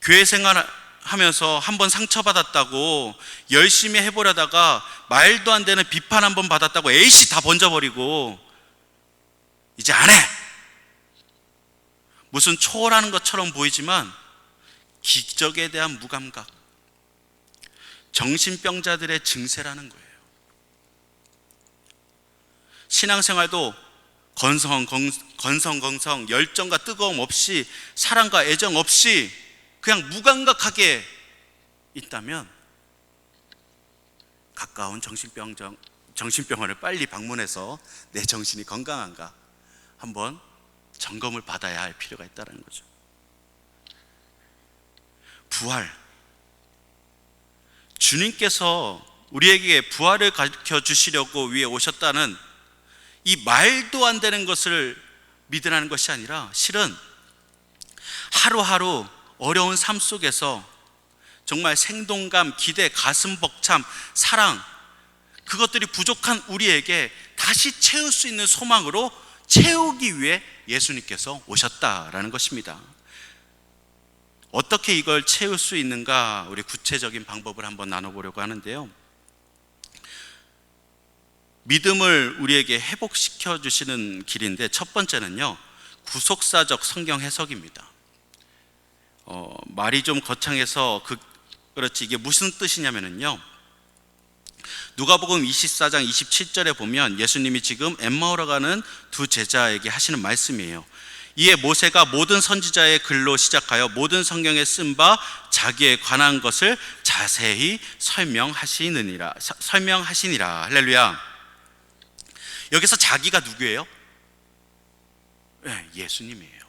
교회 생활하면서 한번 상처받았다고 열심히 해보려다가 말도 안 되는 비판 한번 받았다고 에이씨 다 번져버리고 이제 안 해, 무슨 초월하는 것처럼 보이지만 기적에 대한 무감각, 정신병자들의 증세라는 거예요. 신앙생활도 건성건성, 열정과 뜨거움 없이, 사랑과 애정 없이 그냥 무감각하게 있다면 가까운 정신병원을 빨리 방문해서 내 정신이 건강한가 한번 점검을 받아야 할 필요가 있다는 거죠. 부활, 주님께서 우리에게 부활을 가르쳐 주시려고 위에 오셨다는 이 말도 안 되는 것을 믿으라는 것이 아니라, 실은 하루하루 어려운 삶 속에서 정말 생동감, 기대, 가슴 벅참, 사랑, 그것들이 부족한 우리에게 다시 채울 수 있는 소망으로 채우기 위해 예수님께서 오셨다라는 것입니다. 어떻게 이걸 채울 수 있는가, 우리 구체적인 방법을 한번 나눠보려고 하는데요, 믿음을 우리에게 회복시켜 주시는 길인데, 첫 번째는요, 구속사적 성경 해석입니다. 말이 좀 거창해서 그렇지 이게 무슨 뜻이냐면요, 누가복음 24장 27절에 보면 예수님이 지금 엠마오로 가는 두 제자에게 하시는 말씀이에요. 이에 모세가 모든 선지자의 글로 시작하여 모든 성경에 쓴 바 자기에 관한 것을 자세히 설명하시니라. 할렐루야. 여기서 자기가 누구예요? 네, 예수님이에요.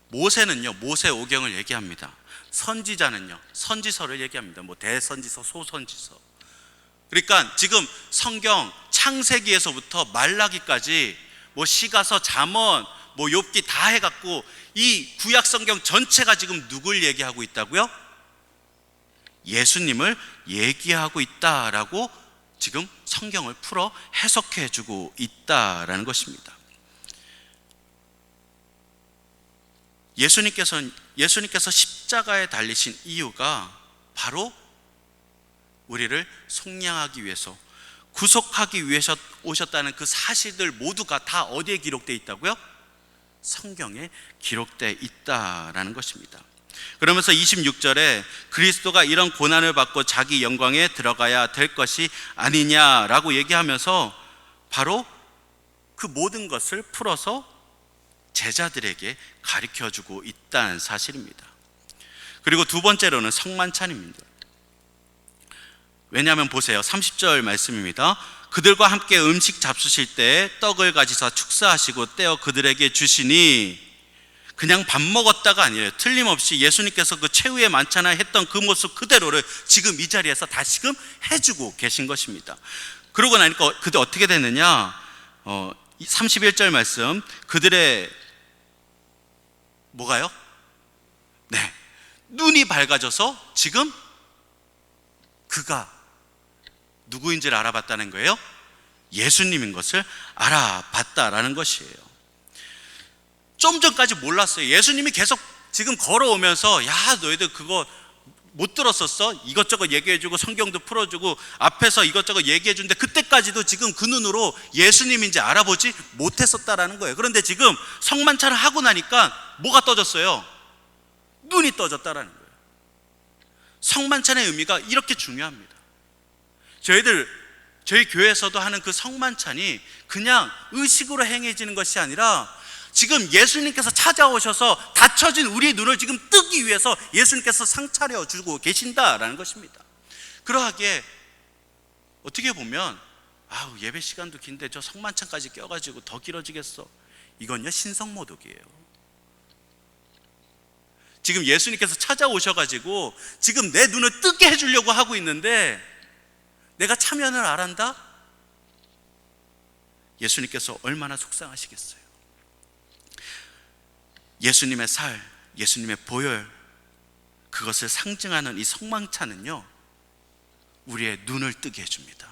모세는요, 모세오경을 얘기합니다. 선지자는요, 선지서를 얘기합니다. 뭐 대선지서, 소선지서. 그러니까 지금 성경 창세기에서부터 말라기까지 뭐 시가서, 잠언, 뭐 욥기 다 해갖고 이 구약 성경 전체가 지금 누굴 얘기하고 있다고요? 예수님을 얘기하고 있다라고 지금 성경을 풀어 해석해 주고 있다라는 것입니다. 예수님께서 십자가에 달리신 이유가 바로 우리를 속량하기 위해서, 구속하기 위해서 오셨다는 그 사실들 모두가 다 어디에 기록되어 있다고요? 성경에 기록되어 있다라는 것입니다. 그러면서 26절에 그리스도가 이런 고난을 받고 자기 영광에 들어가야 될 것이 아니냐라고 얘기하면서 바로 그 모든 것을 풀어서 제자들에게 가르쳐주고 있다는 사실입니다. 그리고 두 번째로는 성만찬입니다. 왜냐하면 보세요, 30절 말씀입니다. 그들과 함께 음식 잡수실 때 떡을 가지사 축사하시고 떼어 그들에게 주시니, 그냥 밥 먹었다가 아니에요. 틀림없이 예수님께서 그 최후의 만찬을 했던 그 모습 그대로를 지금 이 자리에서 다시금 해주고 계신 것입니다. 그러고 나니까 그때 어떻게 됐느냐, 31절 말씀, 그들의 뭐가요? 네, 눈이 밝아져서 지금 그가 누구인지를 알아봤다는 거예요. 예수님인 것을 알아봤다라는 것이에요. 좀 전까지 몰랐어요. 예수님이 계속 지금 걸어오면서, 야, 너희들 그거 못 들었었어? 이것저것 얘기해주고 성경도 풀어주고 앞에서 이것저것 얘기해주는데 그때까지도 지금 그 눈으로 예수님인지 알아보지 못했었다라는 거예요. 그런데 지금 성만찬을 하고 나니까 뭐가 떠졌어요? 눈이 떠졌다라는 거예요. 성만찬의 의미가 이렇게 중요합니다. 저희 교회에서도 하는 그 성만찬이 그냥 의식으로 행해지는 것이 아니라 지금 예수님께서 찾아오셔서 닫혀진 우리의 눈을 지금 뜨기 위해서 예수님께서 상차려 주고 계신다라는 것입니다. 그러하기에 어떻게 보면 예배 시간도 긴데 저 성만찬까지 껴가지고 더 길어지겠어, 이건요 신성모독이에요. 지금 예수님께서 찾아오셔가지고 지금 내 눈을 뜨게 해주려고 하고 있는데 내가 참여를 안 한다? 예수님께서 얼마나 속상하시겠어요. 예수님의 살, 예수님의 보혈, 그것을 상징하는 이 성만찬은요, 우리의 눈을 뜨게 해줍니다.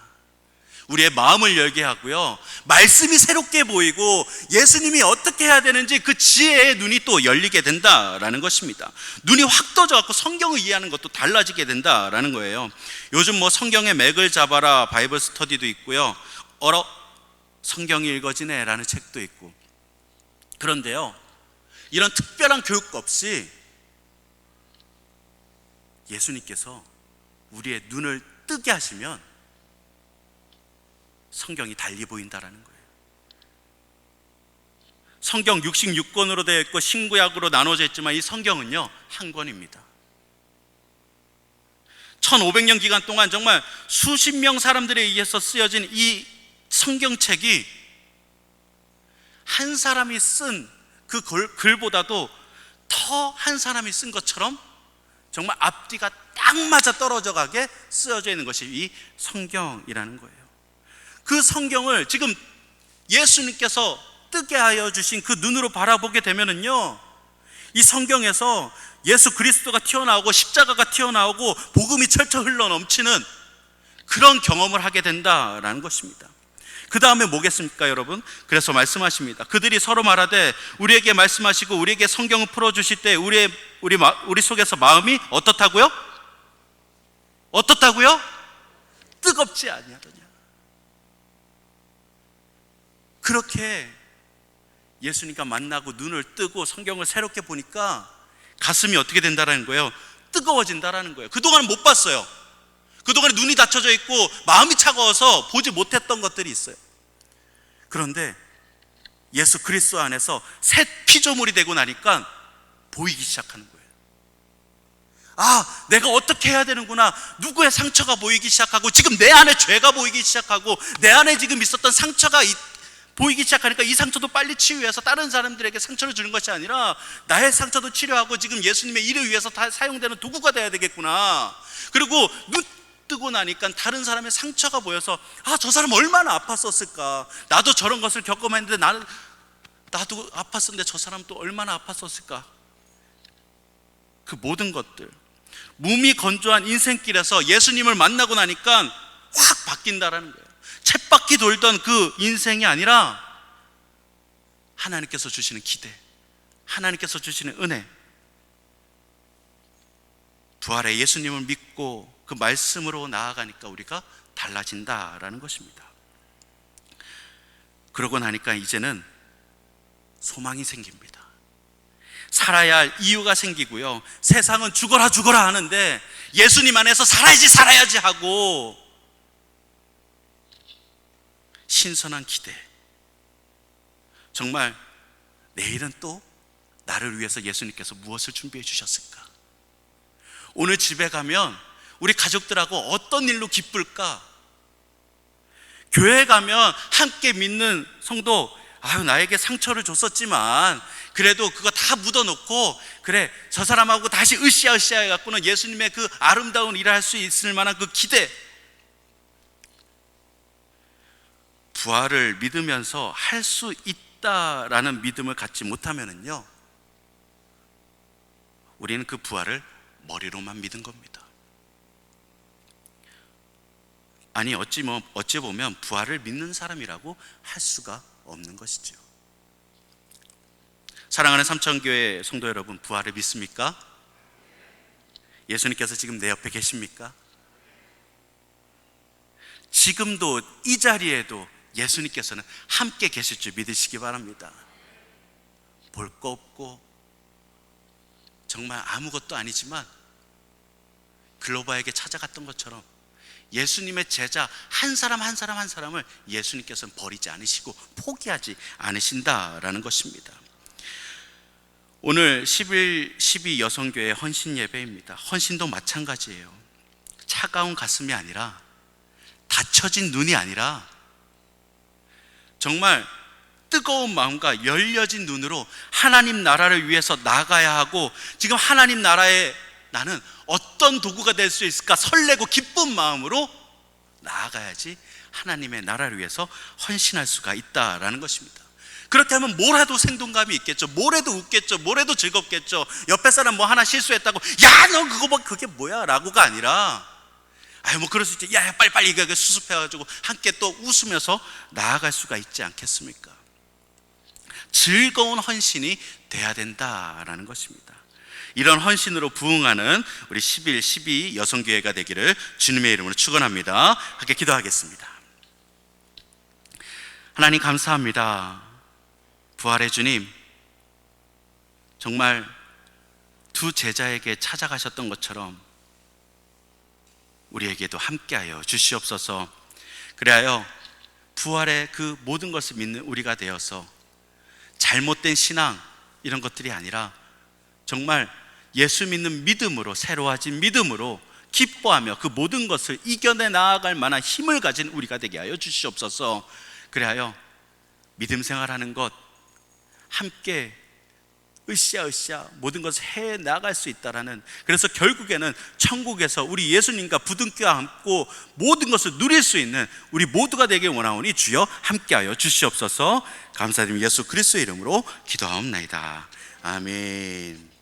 우리의 마음을 열게 하고요, 말씀이 새롭게 보이고 예수님이 어떻게 해야 되는지 그 지혜의 눈이 또 열리게 된다라는 것입니다. 눈이 확 떠져갖고 성경을 이해하는 것도 달라지게 된다라는 거예요. 요즘 뭐 성경의 맥을 잡아라 바이블 스터디도 있고요, 성경이 읽어지네 라는 책도 있고. 그런데요, 이런 특별한 교육 없이 예수님께서 우리의 눈을 뜨게 하시면 성경이 달리 보인다라는 거예요. 성경 66권으로 되어 있고 신구약으로 나눠져 있지만 이 성경은요 한 권입니다. 1500년 기간 동안 정말 수십 명 사람들에 의해서 쓰여진 이 성경책이 한 사람이 쓴 그 글보다도 더 한 사람이 쓴 것처럼 정말 앞뒤가 딱 맞아 떨어져 가게 쓰여져 있는 것이 이 성경이라는 거예요. 그 성경을 지금 예수님께서 뜨게 하여 주신 그 눈으로 바라보게 되면은요, 이 성경에서 예수 그리스도가 튀어나오고 십자가가 튀어나오고 복음이 철철 흘러 넘치는 그런 경험을 하게 된다라는 것입니다. 그 다음에 뭐겠습니까, 여러분? 그래서 말씀하십니다. 그들이 서로 말하되 우리에게 말씀하시고 우리에게 성경을 풀어주실 때 우리 속에서 마음이 어떻다고요? 어떻다고요? 뜨겁지 아니하더냐. 그렇게 예수님과 만나고 눈을 뜨고 성경을 새롭게 보니까 가슴이 어떻게 된다라는 거예요? 뜨거워진다라는 거예요. 그동안은 못 봤어요. 그동안에 눈이 닫혀져 있고 마음이 차가워서 보지 못했던 것들이 있어요. 그런데 예수 그리스도 안에서 새 피조물이 되고 나니까 보이기 시작하는 거예요. 내가 어떻게 해야 되는구나. 누구의 상처가 보이기 시작하고 지금 내 안에 죄가 보이기 시작하고 내 안에 지금 있었던 상처가 보이기 시작하니까 이 상처도 빨리 치유해서 다른 사람들에게 상처를 주는 것이 아니라 나의 상처도 치료하고 지금 예수님의 일을 위해서 다 사용되는 도구가 돼야 되겠구나. 그리고 눈 뜨고 나니까 다른 사람의 상처가 보여서 저 사람 얼마나 아팠었을까. 나도 저런 것을 겪어봤는데 나도 아팠었는데 저 사람 또 얼마나 아팠었을까. 그 모든 것들, 몸이 건조한 인생길에서 예수님을 만나고 나니까 확 바뀐다라는 거예요. 쳇바퀴 돌던 그 인생이 아니라 하나님께서 주시는 기대, 하나님께서 주시는 은혜, 부활의 예수님을 믿고 그 말씀으로 나아가니까 우리가 달라진다라는 것입니다. 그러고 나니까 이제는 소망이 생깁니다. 살아야 할 이유가 생기고요, 세상은 죽어라 죽어라 하는데 예수님 안에서 살아야지 하고 신선한 기대, 정말 내일은 또 나를 위해서 예수님께서 무엇을 준비해 주셨을까? 오늘 집에 가면 우리 가족들하고 어떤 일로 기쁠까? 교회 가면 함께 믿는 성도, 나에게 상처를 줬었지만 그래도 그거 다 묻어놓고, 그래, 저 사람하고 다시 으쌰으쌰 해갖고는 예수님의 그 아름다운 일을 할 수 있을 만한 그 기대, 부활을 믿으면서 할 수 있다라는 믿음을 갖지 못하면은요, 우리는 그 부활을 머리로만 믿은 겁니다. 아니, 어찌 보면 부활을 믿는 사람이라고 할 수가 없는 것이죠. 사랑하는 삼천교회 성도 여러분, 부활을 믿습니까? 예수님께서 지금 내 옆에 계십니까? 지금도 이 자리에도 예수님께서는 함께 계실 줄 믿으시기 바랍니다. 볼 거 없고 정말 아무것도 아니지만 글로바에게 찾아갔던 것처럼 예수님의 제자 한 사람 한 사람을 예수님께서는 버리지 않으시고 포기하지 않으신다라는 것입니다. 오늘 11, 12 여성교회 헌신 예배입니다. 헌신도 마찬가지예요. 차가운 가슴이 아니라, 닫혀진 눈이 아니라 정말 뜨거운 마음과 열려진 눈으로 하나님 나라를 위해서 나가야 하고, 지금 하나님 나라에 나는 어떤 도구가 될 수 있을까 설레고 기쁜 마음으로 나아가야지 하나님의 나라를 위해서 헌신할 수가 있다라는 것입니다. 그렇게 하면 뭘 해도 생동감이 있겠죠. 뭘 해도 웃겠죠. 뭘 해도 즐겁겠죠. 옆에 사람 뭐 하나 실수했다고, 야, 너 그거 뭐 그게 뭐야? 라고가 아니라, 뭐 그럴 수 있지. 야, 빨리 이거 수습해가지고 함께 또 웃으면서 나아갈 수가 있지 않겠습니까? 즐거운 헌신이 돼야 된다라는 것입니다. 이런 헌신으로 부응하는 우리 11, 12 여성교회가 되기를 주님의 이름으로 축원합니다. 함께 기도하겠습니다. 하나님 감사합니다. 부활의 주님, 정말 두 제자에게 찾아가셨던 것처럼 우리에게도 함께하여 주시옵소서. 그래야 부활의 그 모든 것을 믿는 우리가 되어서 잘못된 신앙 이런 것들이 아니라 정말 예수 믿는 믿음으로, 새로워진 믿음으로 기뻐하며 그 모든 것을 이겨내 나아갈 만한 힘을 가진 우리가 되게 하여 주시옵소서. 그래야 믿음 생활하는 것 함께 으쌰으쌰 모든 것을 해 나갈 수 있다라는, 그래서 결국에는 천국에서 우리 예수님과 부둥켜 안고 모든 것을 누릴 수 있는 우리 모두가 되길 원하오니 주여 함께하여 주시옵소서. 감사드리며 예수 그리스도의 이름으로 기도하옵나이다. 아멘.